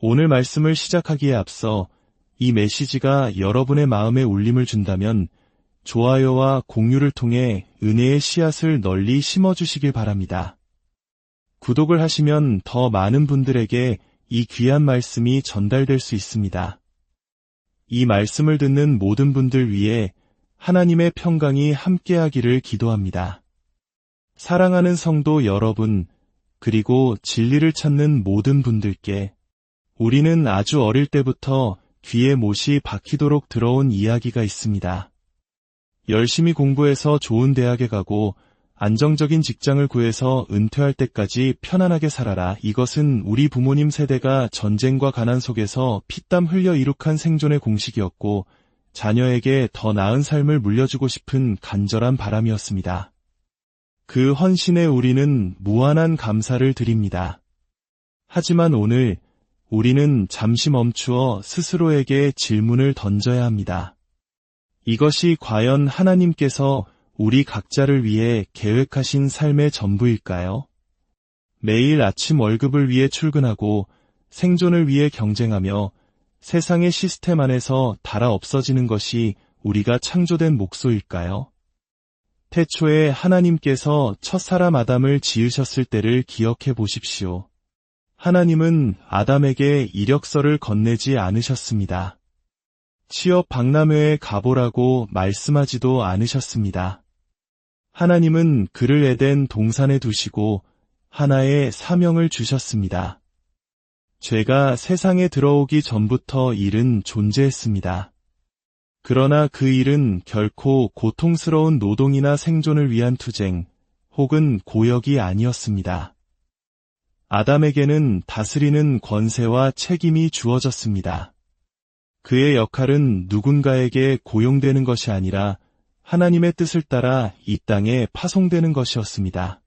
오늘 말씀을 시작하기에 앞서 이 메시지가 여러분의 마음에 울림을 준다면 좋아요와 공유를 통해 은혜의 씨앗을 널리 심어주시길 바랍니다. 구독을 하시면 더 많은 분들에게 이 귀한 말씀이 전달될 수 있습니다. 이 말씀을 듣는 모든 분들 위해 하나님의 평강이 함께하기를 기도합니다. 사랑하는 성도 여러분, 그리고 진리를 찾는 모든 분들께 우리는 아주 어릴 때부터 귀에 못이 박히도록 들어온 이야기가 있습니다. 열심히 공부해서 좋은 대학에 가고 안정적인 직장을 구해서 은퇴할 때까지 편안하게 살아라. 이것은 우리 부모님 세대가 전쟁과 가난 속에서 피땀 흘려 이룩한 생존의 공식이었고 자녀에게 더 나은 삶을 물려주고 싶은 간절한 바람이었습니다. 그 헌신에 우리는 무한한 감사를 드립니다. 하지만 오늘 우리는 잠시 멈추어 스스로에게 질문을 던져야 합니다. 이것이 과연 하나님께서 우리 각자를 위해 계획하신 삶의 전부일까요? 매일 아침 월급을 위해 출근하고 생존을 위해 경쟁하며 세상의 시스템 안에서 닳아 없어지는 것이 우리가 창조된 목소일까요? 태초에 하나님께서 첫사람 아담을 지으셨을 때를 기억해 보십시오. 하나님은 아담에게 이력서를 건네지 않으셨습니다. 취업 박람회에 가보라고 말씀하지도 않으셨습니다. 하나님은 그를 에덴 동산에 두시고 하나의 사명을 주셨습니다. 죄가 세상에 들어오기 전부터 일은 존재했습니다. 그러나 그 일은 결코 고통스러운 노동이나 생존을 위한 투쟁 혹은 고역이 아니었습니다. 아담에게는 다스리는 권세와 책임이 주어졌습니다. 그의 역할은 누군가에게 고용되는 것이 아니라 하나님의 뜻을 따라 이 땅에 파송되는 것이었습니다.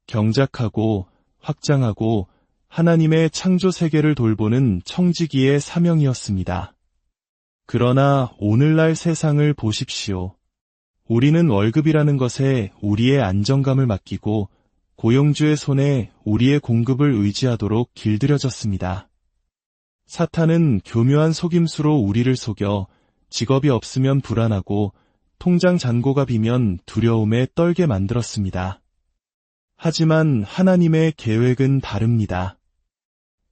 경작하고 확장하고 하나님의 창조 세계를 돌보는 청지기의 사명이었습니다. 그러나 오늘날 세상을 보십시오. 우리는 월급이라는 것에 우리의 안정감을 맡기고 고용주의 손에 우리의 공급을 의지하도록 길들여졌습니다. 사탄은 교묘한 속임수로 우리를 속여 직업이 없으면 불안하고 통장 잔고가 비면 두려움에 떨게 만들었습니다. 하지만 하나님의 계획은 다릅니다.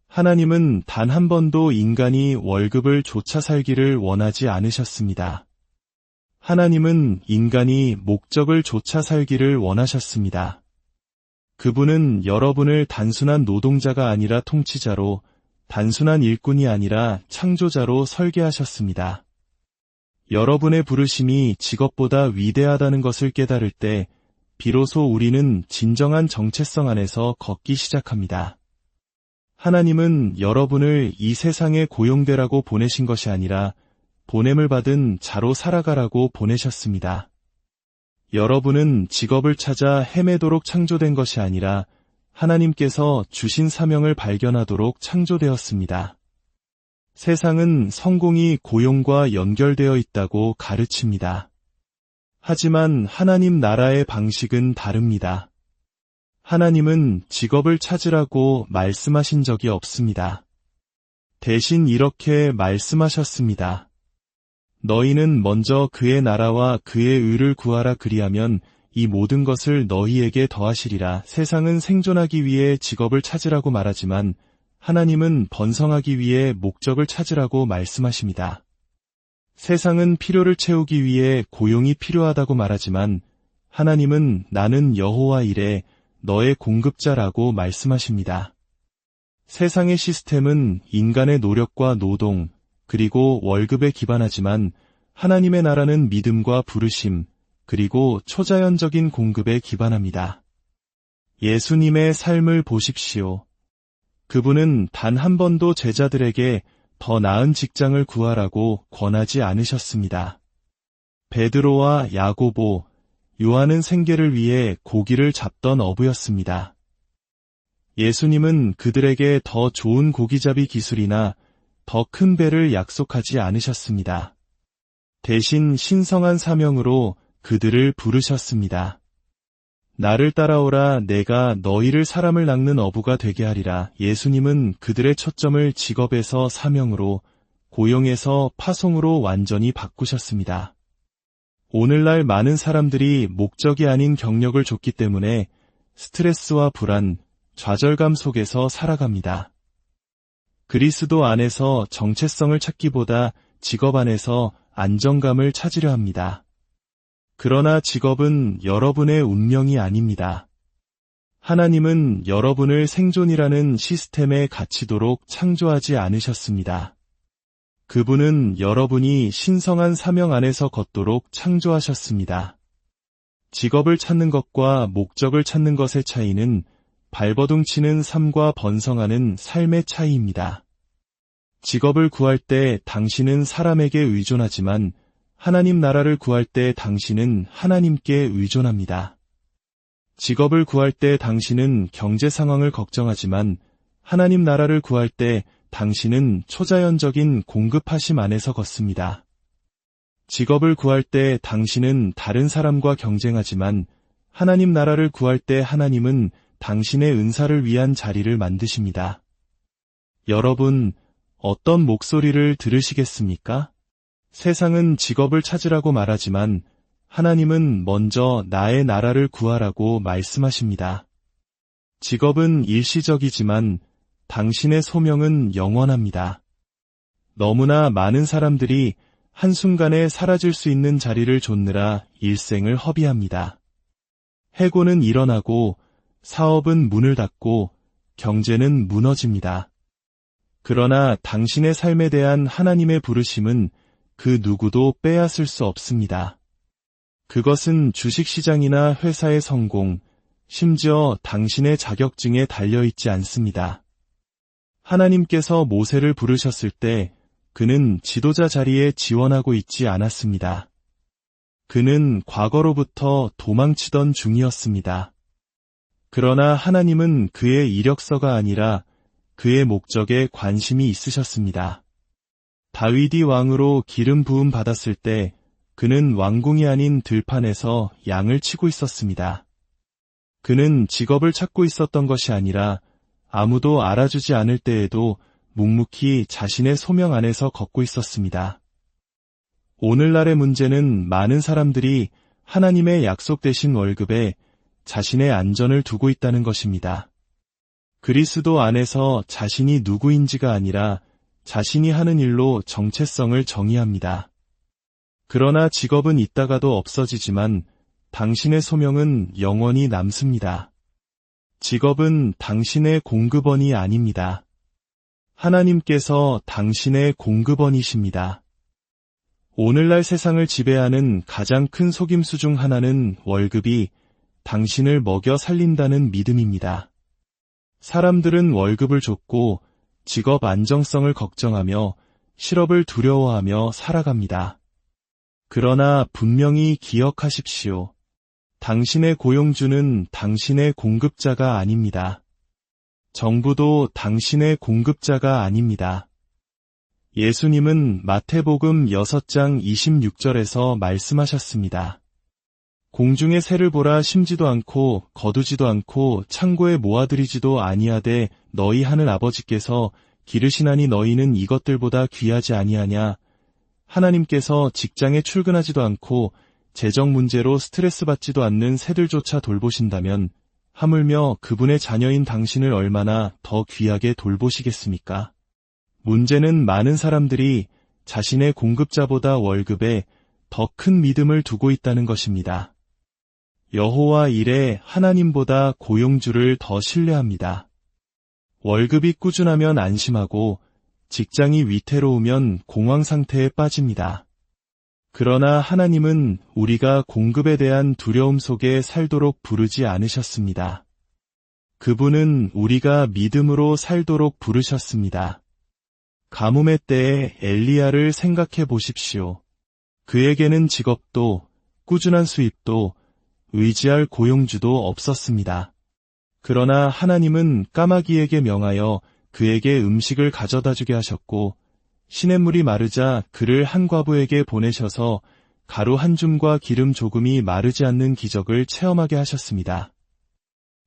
하나님은 단 한 번도 인간이 월급을 좇아 살기를 원하지 않으셨습니다. 하나님은 인간이 목적을 좇아 살기를 원하셨습니다. 그분은 여러분을 단순한 노동자가 아니라 통치자로, 단순한 일꾼이 아니라 창조자로 설계하셨습니다. 여러분의 부르심이 직업보다 위대하다는 것을 깨달을 때 비로소 우리는 진정한 정체성 안에서 걷기 시작합니다. 하나님은 여러분을 이 세상에 고용되라고 보내신 것이 아니라 보냄을 받은 자로 살아가라고 보내셨습니다. 여러분은 직업을 찾아 헤매도록 창조된 것이 아니라 하나님께서 주신 사명을 발견하도록 창조되었습니다. 세상은 성공이 고용과 연결되어 있다고 가르칩니다. 하지만 하나님 나라의 방식은 다릅니다. 하나님은 직업을 찾으라고 말씀하신 적이 없습니다. 대신 이렇게 말씀하셨습니다. 너희는 먼저 그의 나라와 그의 의를 구하라. 그리하면 이 모든 것을 너희에게 더하시리라. 세상은 생존하기 위해 직업을 찾으라고 말하지만 하나님은 번성하기 위해 목적을 찾으라고 말씀하십니다. 세상은 필요를 채우기 위해 고용이 필요하다고 말하지만 하나님은 나는 여호와 이레 너의 공급자라고 말씀하십니다. 세상의 시스템은 인간의 노력과 노동, 그리고 월급에 기반하지만 하나님의 나라는 믿음과 부르심, 그리고 초자연적인 공급에 기반합니다. 예수님의 삶을 보십시오. 그분은 단 한 번도 제자들에게 더 나은 직장을 구하라고 권하지 않으셨습니다. 베드로와 야고보, 요한은 생계를 위해 고기를 잡던 어부였습니다. 예수님은 그들에게 더 좋은 고기잡이 기술이나 더 큰 배를 약속하지 않으셨습니다. 대신 신성한 사명으로 그들을 부르셨습니다. 나를 따라오라 내가 너희를 사람을 낚는 어부가 되게 하리라. 예수님은 그들의 초점을 직업에서 사명으로, 고용에서 파송으로 완전히 바꾸셨습니다. 오늘날 많은 사람들이 목적이 아닌 경력을 줬기 때문에 스트레스와 불안, 좌절감 속에서 살아갑니다. 그리스도 안에서 정체성을 찾기보다 직업 안에서 안정감을 찾으려 합니다. 그러나 직업은 여러분의 운명이 아닙니다. 하나님은 여러분을 생존이라는 시스템에 갇히도록 창조하지 않으셨습니다. 그분은 여러분이 신성한 사명 안에서 걷도록 창조하셨습니다. 직업을 찾는 것과 목적을 찾는 것의 차이는 발버둥 치는 삶과 번성하는 삶의 차이입니다. 직업을 구할 때 당신은 사람에게 의존하지만 하나님 나라를 구할 때 당신은 하나님께 의존합니다. 직업을 구할 때 당신은 경제 상황을 걱정하지만 하나님 나라를 구할 때 당신은 초자연적인 공급하심 안에서 걷습니다. 직업을 구할 때 당신은 다른 사람과 경쟁하지만 하나님 나라를 구할 때 하나님은 당신의 은사를 위한 자리를 만드십니다. 여러분, 어떤 목소리를 들으시겠습니까? 세상은 직업을 찾으라고 말하지만 하나님은 먼저 나의 나라를 구하라고 말씀하십니다. 직업은 일시적이지만 당신의 소명은 영원합니다. 너무나 많은 사람들이 한순간에 사라질 수 있는 자리를 좇느라 일생을 허비합니다. 해고는 일어나고 사업은 문을 닫고 경제는 무너집니다. 그러나 당신의 삶에 대한 하나님의 부르심은 그 누구도 빼앗을 수 없습니다. 그것은 주식시장이나 회사의 성공, 심지어 당신의 자격증에 달려있지 않습니다. 하나님께서 모세를 부르셨을 때 그는 지도자 자리에 지원하고 있지 않았습니다. 그는 과거로부터 도망치던 중이었습니다. 그러나 하나님은 그의 이력서가 아니라 그의 목적에 관심이 있으셨습니다. 다윗이 왕으로 기름 부음 받았을 때 그는 왕궁이 아닌 들판에서 양을 치고 있었습니다. 그는 직업을 찾고 있었던 것이 아니라 아무도 알아주지 않을 때에도 묵묵히 자신의 소명 안에서 걷고 있었습니다. 오늘날의 문제는 많은 사람들이 하나님의 약속되신 월급에 자신의 안전을 두고 있다는 것입니다. 그리스도 안에서 자신이 누구인지가 아니라 자신이 하는 일로 정체성을 정의합니다. 그러나 직업은 있다가도 없어지지만 당신의 소명은 영원히 남습니다. 직업은 당신의 공급원이 아닙니다. 하나님께서 당신의 공급원이십니다. 오늘날 세상을 지배하는 가장 큰 속임수 중 하나는 월급이 당신을 먹여 살린다는 믿음입니다. 사람들은 월급을 쫓고 직업 안정성을 걱정하며 실업을 두려워하며 살아갑니다. 그러나 분명히 기억하십시오. 당신의 고용주는 당신의 공급자가 아닙니다. 정부도 당신의 공급자가 아닙니다. 예수님은 마태복음 6장 26절에서 말씀하셨습니다. 공중의 새를 보라 심지도 않고 거두지도 않고 창고에 모아들이지도 아니하되 너희 하늘 아버지께서 기르시나니 너희는 이것들보다 귀하지 아니하냐. 하나님께서 직장에 출근하지도 않고 재정 문제로 스트레스 받지도 않는 새들조차 돌보신다면 하물며 그분의 자녀인 당신을 얼마나 더 귀하게 돌보시겠습니까? 문제는 많은 사람들이 자신의 공급자보다 월급에 더 큰 믿음을 두고 있다는 것입니다. 여호와 일에 하나님보다 고용주를 더 신뢰합니다. 월급이 꾸준하면 안심하고 직장이 위태로우면 공황 상태에 빠집니다. 그러나 하나님은 우리가 공급에 대한 두려움 속에 살도록 부르지 않으셨습니다. 그분은 우리가 믿음으로 살도록 부르셨습니다. 가뭄의 때에 엘리야를 생각해 보십시오. 그에게는 직업도 꾸준한 수입도 의지할 고용주도 없었습니다. 그러나 하나님은 까마귀에게 명하여 그에게 음식을 가져다 주게 하셨고 시냇물이 마르자 그를 한 과부에게 보내셔서 가루 한 줌과 기름 조금이 마르지 않는 기적을 체험하게 하셨습니다.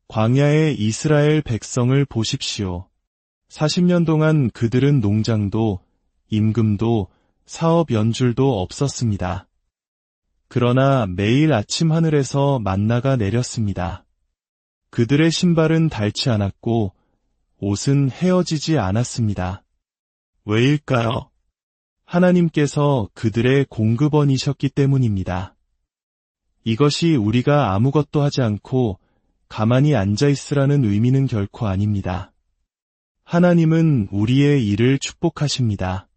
광야의 이스라엘 백성을 보십시오. 40년 동안 그들은 농장도, 임금도, 사업 연줄도 없었습니다. 그러나 매일 아침 하늘에서 만나가 내렸습니다. 그들의 신발은 닳지 않았고 옷은 헤어지지 않았습니다. 왜일까요? 하나님께서 그들의 공급원이셨기 때문입니다. 이것이 우리가 아무것도 하지 않고 가만히 앉아 있으라는 의미는 결코 아닙니다. 하나님은 우리의 일을 축복하십니다.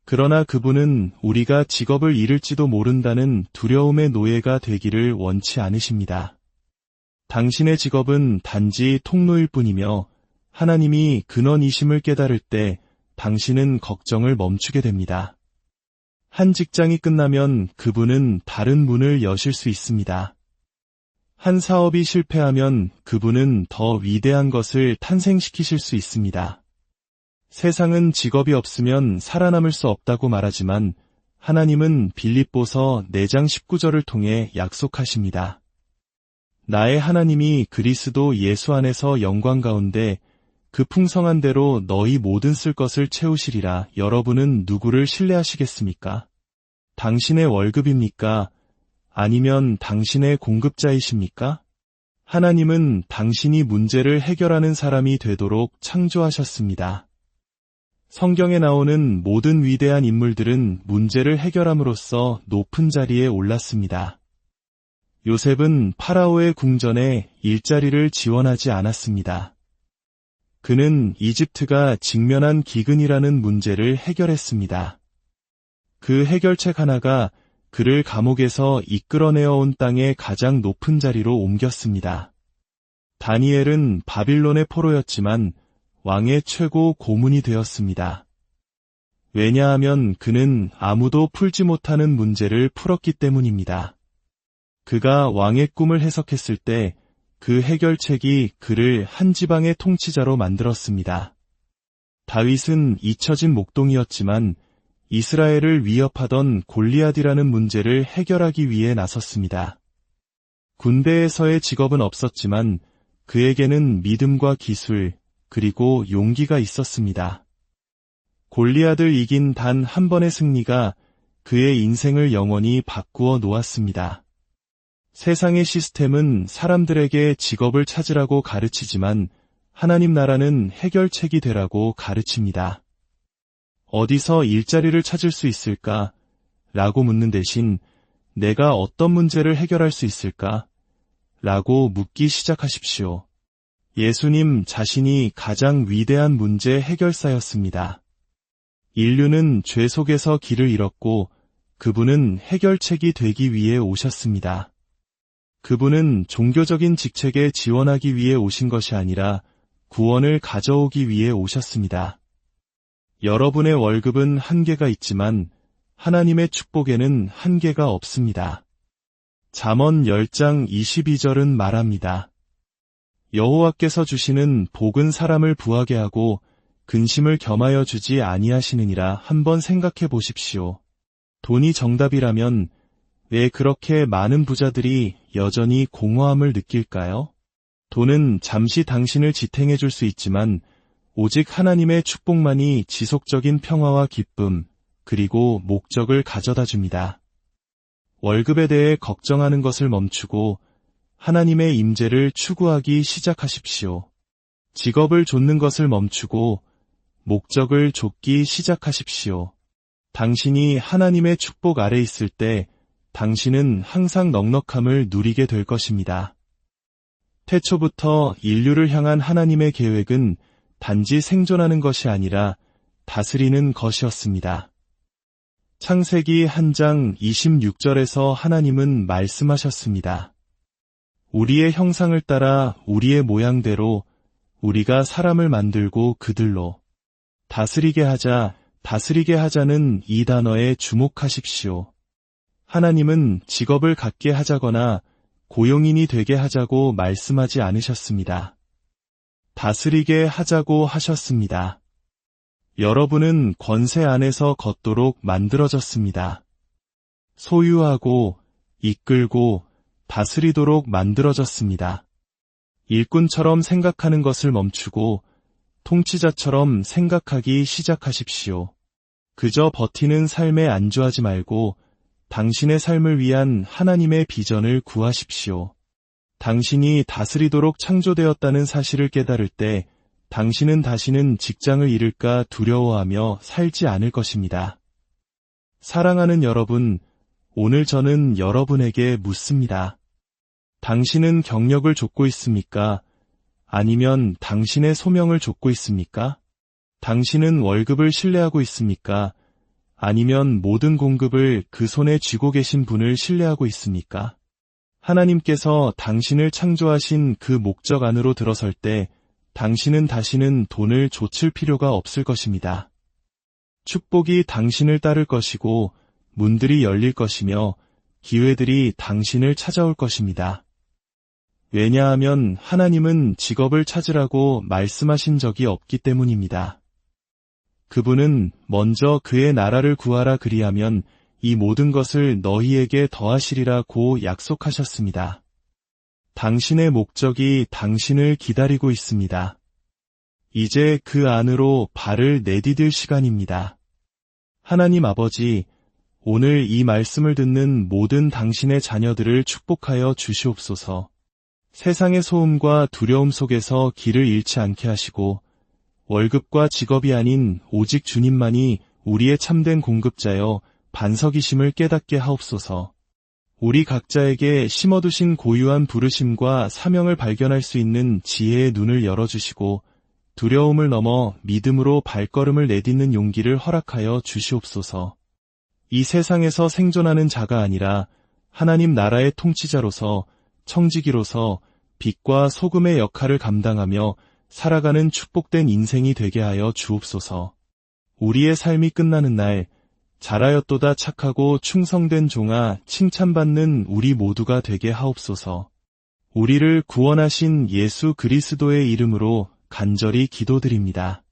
그러나 그분은 우리가 직업을 잃을지도 모른다는 두려움의 노예가 되기를 원치 않으십니다. 당신의 직업은 단지 통로일 뿐이며 하나님이 근원이심을 깨달을 때 당신은 걱정을 멈추게 됩니다. 한 직장이 끝나면 그분은 다른 문을 여실 수 있습니다. 한 사업이 실패하면 그분은 더 위대한 것을 탄생시키실 수 있습니다. 세상은 직업이 없으면 살아남을 수 없다고 말하지만 하나님은 빌립보서 4장 19절을 통해 약속하십니다. 나의 하나님이 그리스도 예수 안에서 영광 가운데 그 풍성한 대로 너희 모든 쓸 것을 채우시리라. 여러분은 누구를 신뢰하시겠습니까? 당신의 월급입니까? 아니면 당신의 공급자이십니까? 하나님은 당신이 문제를 해결하는 사람이 되도록 창조하셨습니다. 성경에 나오는 모든 위대한 인물들은 문제를 해결함으로써 높은 자리에 올랐습니다. 요셉은 파라오의 궁전에 일자리를 지원하지 않았습니다. 그는 이집트가 직면한 기근이라는 문제를 해결했습니다. 그 해결책 하나가 그를 감옥에서 이끌어내어 온 땅의 가장 높은 자리로 옮겼습니다. 다니엘은 바빌론의 포로였지만 왕의 최고 고문이 되었습니다. 왜냐하면 그는 아무도 풀지 못하는 문제를 풀었기 때문입니다. 그가 왕의 꿈을 해석했을 때 그 해결책이 그를 한 지방의 통치자로 만들었습니다. 다윗은 잊혀진 목동이었지만 이스라엘을 위협하던 골리앗이라는 문제를 해결하기 위해 나섰습니다. 군대에서의 직업은 없었지만 그에게는 믿음과 기술, 그리고 용기가 있었습니다. 골리앗을 이긴 단 한 번의 승리가 그의 인생을 영원히 바꾸어 놓았습니다. 세상의 시스템은 사람들에게 직업을 찾으라고 가르치지만 하나님 나라는 해결책이 되라고 가르칩니다. 어디서 일자리를 찾을 수 있을까? 라고 묻는 대신 내가 어떤 문제를 해결할 수 있을까? 라고 묻기 시작하십시오. 예수님 자신이 가장 위대한 문제 해결사였습니다. 인류는 죄 속에서 길을 잃었고 그분은 해결책이 되기 위해 오셨습니다. 그분은 종교적인 직책에 지원하기 위해 오신 것이 아니라 구원을 가져오기 위해 오셨습니다. 여러분의 월급은 한계가 있지만 하나님의 축복에는 한계가 없습니다. 잠언 10장 22절은 말합니다. 여호와께서 주시는 복은 사람을 부하게 하고 근심을 겸하여 주지 아니하시느니라. 한번 생각해 보십시오. 돈이 정답이라면 왜 그렇게 많은 부자들이 여전히 공허함을 느낄까요? 돈은 잠시 당신을 지탱해 줄 수 있지만 오직 하나님의 축복만이 지속적인 평화와 기쁨, 그리고 목적을 가져다 줍니다. 월급에 대해 걱정하는 것을 멈추고 하나님의 임재를 추구하기 시작하십시오. 직업을 좇는 것을 멈추고 목적을 좇기 시작하십시오. 당신이 하나님의 축복 아래 있을 때 당신은 항상 넉넉함을 누리게 될 것입니다. 태초부터 인류를 향한 하나님의 계획은 단지 생존하는 것이 아니라 다스리는 것이었습니다. 창세기 1장 26절에서 하나님은 말씀하셨습니다. 우리의 형상을 따라 우리의 모양대로 우리가 사람을 만들고 그들로 다스리게 하자는 이 단어에 주목하십시오. 하나님은 직업을 갖게 하자거나 고용인이 되게 하자고 말씀하지 않으셨습니다. 다스리게 하자고 하셨습니다. 여러분은 권세 안에서 걷도록 만들어졌습니다. 소유하고 이끌고 다스리도록 만들어졌습니다. 일꾼처럼 생각하는 것을 멈추고 통치자처럼 생각하기 시작하십시오. 그저 버티는 삶에 안주하지 말고 당신의 삶을 위한 하나님의 비전을 구하십시오. 당신이 다스리도록 창조되었다는 사실을 깨달을 때 당신은 다시는 직장을 잃을까 두려워하며 살지 않을 것입니다. 사랑하는 여러분, 오늘 저는 여러분에게 묻습니다. 당신은 경력을 좇고 있습니까? 아니면 당신의 소명을 좇고 있습니까? 당신은 월급을 신뢰하고 있습니까? 아니면 모든 공급을 그 손에 쥐고 계신 분을 신뢰하고 있습니까? 하나님께서 당신을 창조하신 그 목적 안으로 들어설 때 당신은 다시는 돈을 좇을 필요가 없을 것입니다. 축복이 당신을 따를 것이고 문들이 열릴 것이며 기회들이 당신을 찾아올 것입니다. 왜냐하면 하나님은 직업을 찾으라고 말씀하신 적이 없기 때문입니다. 그분은 먼저 그의 나라를 구하라 그리하면 이 모든 것을 너희에게 더하시리라고 약속하셨습니다. 당신의 목적이 당신을 기다리고 있습니다. 이제 그 안으로 발을 내디딜 시간입니다. 하나님 아버지, 오늘 이 말씀을 듣는 모든 당신의 자녀들을 축복하여 주시옵소서. 세상의 소음과 두려움 속에서 길을 잃지 않게 하시고 월급과 직업이 아닌 오직 주님만이 우리의 참된 공급자여 반석이심을 깨닫게 하옵소서. 우리 각자에게 심어두신 고유한 부르심과 사명을 발견할 수 있는 지혜의 눈을 열어주시고 두려움을 넘어 믿음으로 발걸음을 내딛는 용기를 허락하여 주시옵소서. 이 세상에서 생존하는 자가 아니라 하나님 나라의 통치자로서 청지기로서 빛과 소금의 역할을 감당하며 살아가는 축복된 인생이 되게 하여 주옵소서. 우리의 삶이 끝나는 날 잘하였도다 착하고 충성된 종아 칭찬받는 우리 모두가 되게 하옵소서. 우리를 구원하신 예수 그리스도의 이름으로 간절히 기도드립니다.